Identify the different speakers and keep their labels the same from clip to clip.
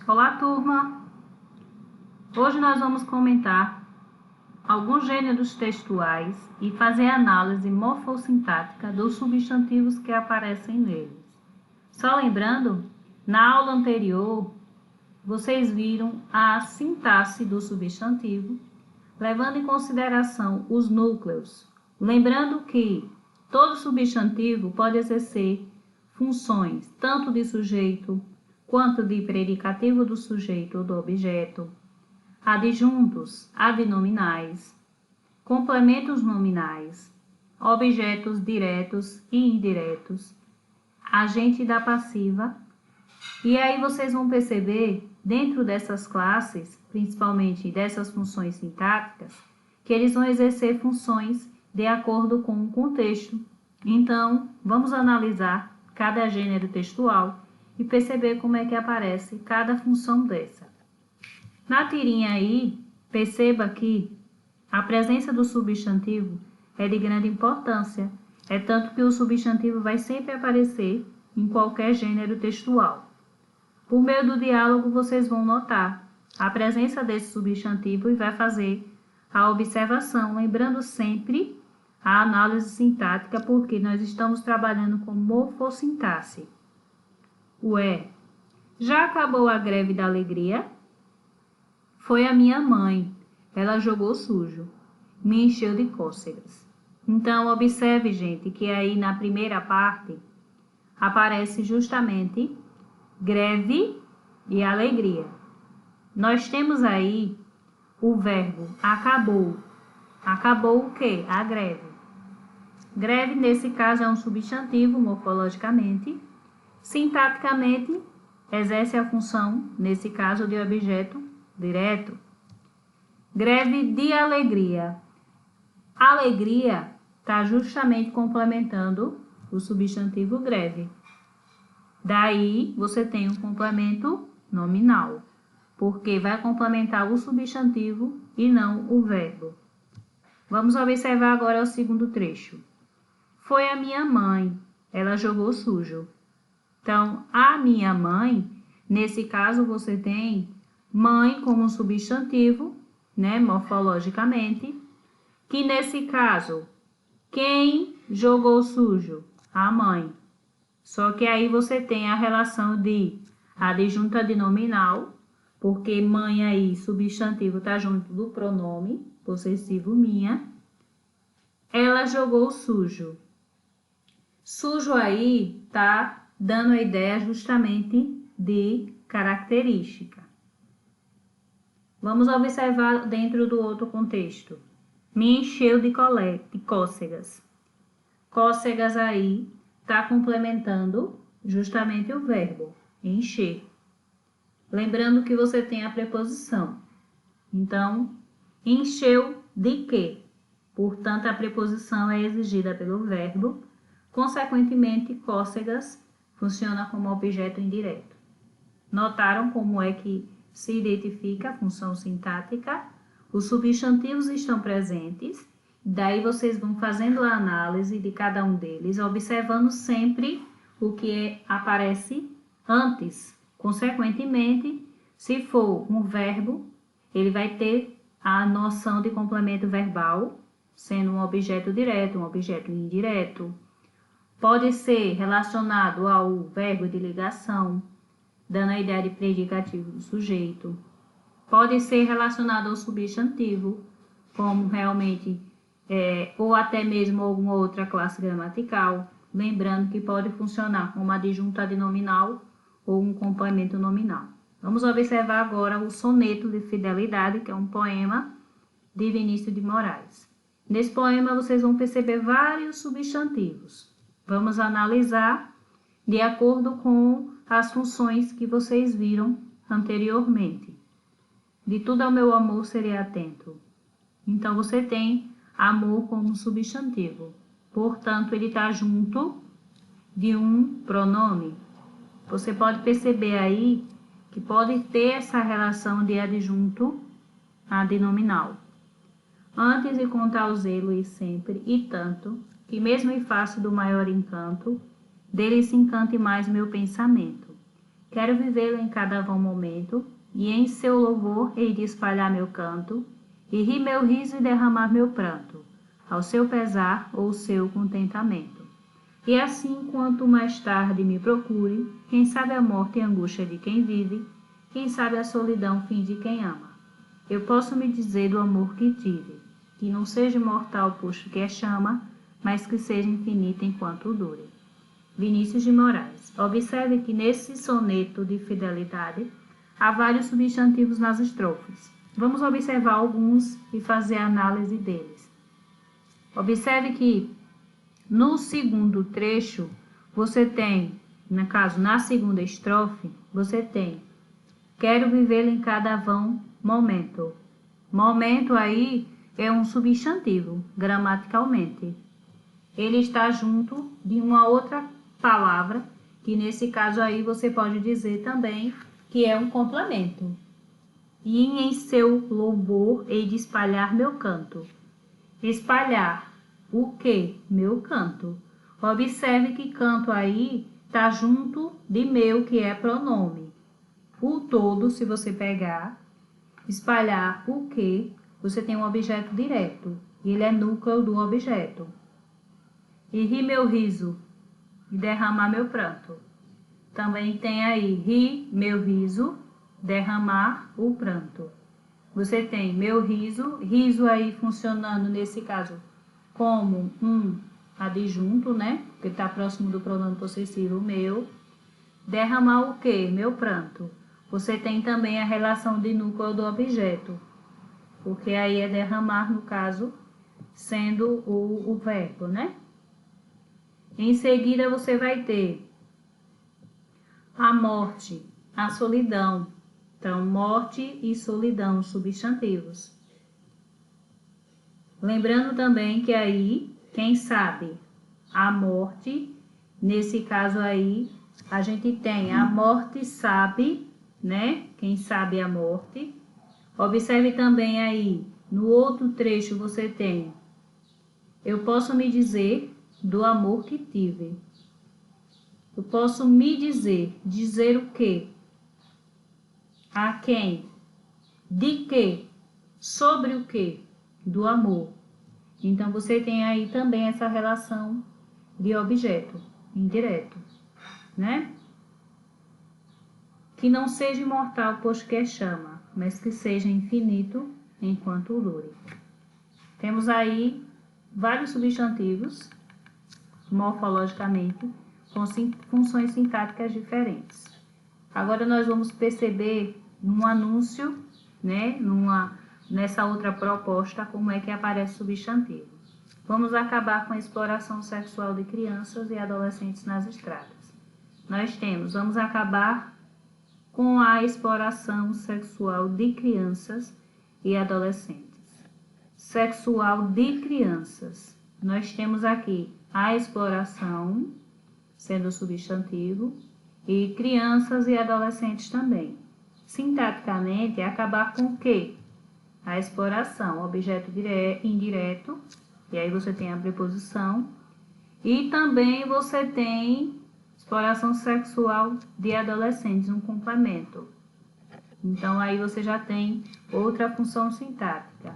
Speaker 1: Olá, turma! Hoje nós vamos comentar alguns gêneros textuais e fazer análise morfossintática dos substantivos que aparecem neles. Só lembrando, na aula anterior, vocês viram a sintaxe do substantivo, levando em consideração os núcleos. Lembrando que todo substantivo pode exercer funções tanto de sujeito quanto de predicativo do sujeito ou do objeto, adjuntos, adnominais, complementos nominais, objetos diretos e indiretos, agente da passiva. E aí vocês vão perceber, dentro dessas classes, principalmente dessas funções sintáticas, que eles vão exercer funções de acordo com o contexto. Então, vamos analisar cada gênero textual e perceber como é que aparece cada função dessa. Na tirinha aí, perceba que a presença do substantivo é de grande importância, é tanto que o substantivo vai sempre aparecer em qualquer gênero textual. Por meio do diálogo, vocês vão notar a presença desse substantivo e vai fazer a observação, lembrando sempre a análise sintática, porque nós estamos trabalhando com morfossintaxe. Ué, já acabou a greve da alegria? Foi a minha mãe, ela jogou sujo, me encheu de cócegas. Então, observe, gente, que aí na primeira parte aparece justamente greve e alegria. Nós temos aí o verbo acabou. Acabou o quê? A greve. Greve, nesse caso, é um substantivo morfologicamente. Sintaticamente, exerce a função, nesse caso, de objeto direto. Greve de alegria. Alegria está justamente complementando o substantivo greve. Daí, você tem um complemento nominal, porque vai complementar o substantivo e não o verbo. Vamos observar agora o segundo trecho. Foi a minha mãe, ela jogou sujo. Então, a minha mãe, nesse caso, você tem mãe como substantivo, né, morfologicamente, que nesse caso, quem jogou sujo? A mãe. Só que aí você tem a relação de adjunto adnominal, porque mãe aí, substantivo, está junto do pronome possessivo minha. Ela jogou sujo. Sujo aí tá dando a ideia justamente de característica. Vamos observar dentro do outro contexto. Me encheu de cócegas. Cócegas aí está complementando justamente o verbo encher. Lembrando que você tem a preposição. Então, encheu de quê? Portanto, a preposição é exigida pelo verbo. Consequentemente, cócegas funciona como objeto indireto. Notaram como é que se identifica a função sintática? Os substantivos estão presentes, daí vocês vão fazendo a análise de cada um deles, observando sempre o que aparece antes. Consequentemente, se for um verbo, ele vai ter a noção de complemento verbal, sendo um objeto direto, um objeto indireto. Pode ser relacionado ao verbo de ligação, dando a ideia de predicativo do sujeito. Pode ser relacionado ao substantivo, como realmente, ou até mesmo alguma outra classe gramatical. Lembrando que pode funcionar como adjunto adnominal ou um complemento nominal. Vamos observar agora o Soneto de Fidelidade, que é um poema de Vinícius de Moraes. Nesse poema vocês vão perceber vários substantivos. Vamos analisar de acordo com as funções que vocês viram anteriormente. De tudo ao meu amor serei atento. Então, você tem amor como substantivo. Portanto, ele está junto de um pronome. Você pode perceber aí que pode ter essa relação de adjunto adnominal. Antes de contar o zelo e sempre e tanto, que mesmo em face do maior encanto, dele se encante mais meu pensamento. Quero vivê-lo em cada vão momento, e em seu louvor hei de espalhar meu canto, e rir meu riso e derramar meu pranto, ao seu pesar ou seu contentamento. E assim, quanto mais tarde me procure, quem sabe a morte e a angústia de quem vive, quem sabe a solidão fim de quem ama. Eu posso me dizer do amor que tive, que não seja imortal posto que é chama, mas que seja infinita enquanto dure. Vinícius de Moraes. Observe que nesse soneto de fidelidade há vários substantivos nas estrofes. Vamos observar alguns e fazer a análise deles. Observe que no segundo trecho, você tem, no caso, na segunda estrofe, você tem quero vivê-lo em cada vão momento. Momento aí é um substantivo, gramaticalmente. Ele está junto de uma outra palavra, que nesse caso aí você pode dizer também que é um complemento. E em seu louvor hei de espalhar meu canto. Espalhar o que? Meu canto. Observe que canto aí está junto de meu, que é pronome. O todo, se você pegar, espalhar o que, você tem um objeto direto. Ele é núcleo do objeto. E rir meu riso e derramar meu pranto. Também tem aí rir meu riso, derramar o pranto. Você tem meu riso, riso aí funcionando nesse caso como um adjunto, né? Porque está próximo do pronome possessivo meu. Derramar o que? Meu pranto. Você tem também a relação de núcleo do objeto, porque aí é derramar, no caso, sendo o verbo, né? Em seguida, você vai ter a morte, a solidão. Então, morte e solidão, substantivos. Lembrando também que aí, quem sabe, a morte, nesse caso aí, a gente tem a morte sabe, né? Quem sabe a morte. Observe também aí, no outro trecho você tem, eu posso me dizer do amor que tive. Eu posso me dizer, dizer o quê? A quem? De quê? Sobre o quê? Do amor. Então, você tem aí também essa relação de objeto indireto, né? Que não seja imortal, pois que é chama, mas que seja infinito enquanto dure. Temos aí vários substantivos, morfologicamente, com funções sintáticas diferentes. Agora nós vamos perceber num anúncio, né, nessa outra proposta, como é que aparece substantivo. Vamos acabar com a exploração sexual de crianças e adolescentes nas estradas. Vamos acabar com a exploração sexual de crianças e adolescentes. Sexual de crianças. Nós temos aqui a exploração, sendo substantivo, e crianças e adolescentes também. Sintaticamente, é acabar com o quê? A exploração, objeto indireto, e aí você tem a preposição, e também você tem exploração sexual de adolescentes, um complemento. Então, aí você já tem outra função sintática.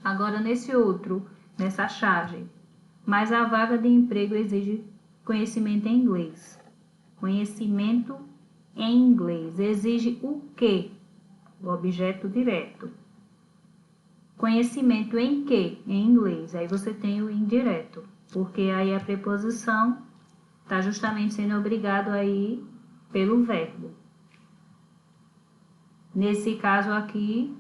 Speaker 1: Agora, nessa charge, mas a vaga de emprego exige conhecimento em inglês. Conhecimento em inglês exige o quê? O objeto direto. Conhecimento em quê? Em inglês. Aí você tem o indireto, porque aí a preposição está justamente sendo obrigado aí pelo verbo. Nesse caso aqui,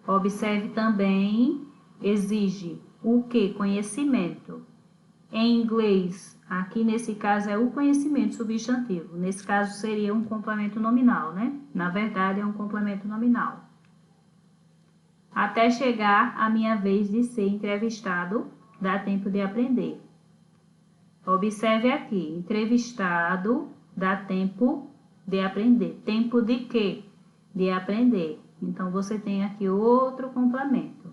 Speaker 1: observe também, exige o que? Conhecimento. Em inglês, aqui nesse caso é o conhecimento substantivo. Nesse caso seria um complemento nominal, né? Na verdade é um complemento nominal. Até chegar a minha vez de ser entrevistado, dá tempo de aprender. Observe aqui, entrevistado, dá tempo de aprender. Tempo de quê? De aprender. Então, você tem aqui outro complemento,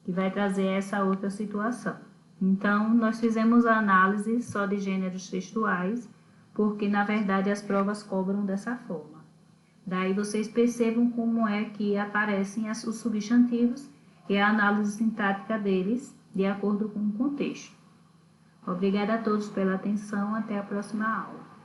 Speaker 1: que vai trazer essa outra situação. Então, nós fizemos a análise só de gêneros textuais, porque na verdade as provas cobram dessa forma. Daí vocês percebam como é que aparecem os substantivos e a análise sintática deles de acordo com o contexto. Obrigada a todos pela atenção, até a próxima aula.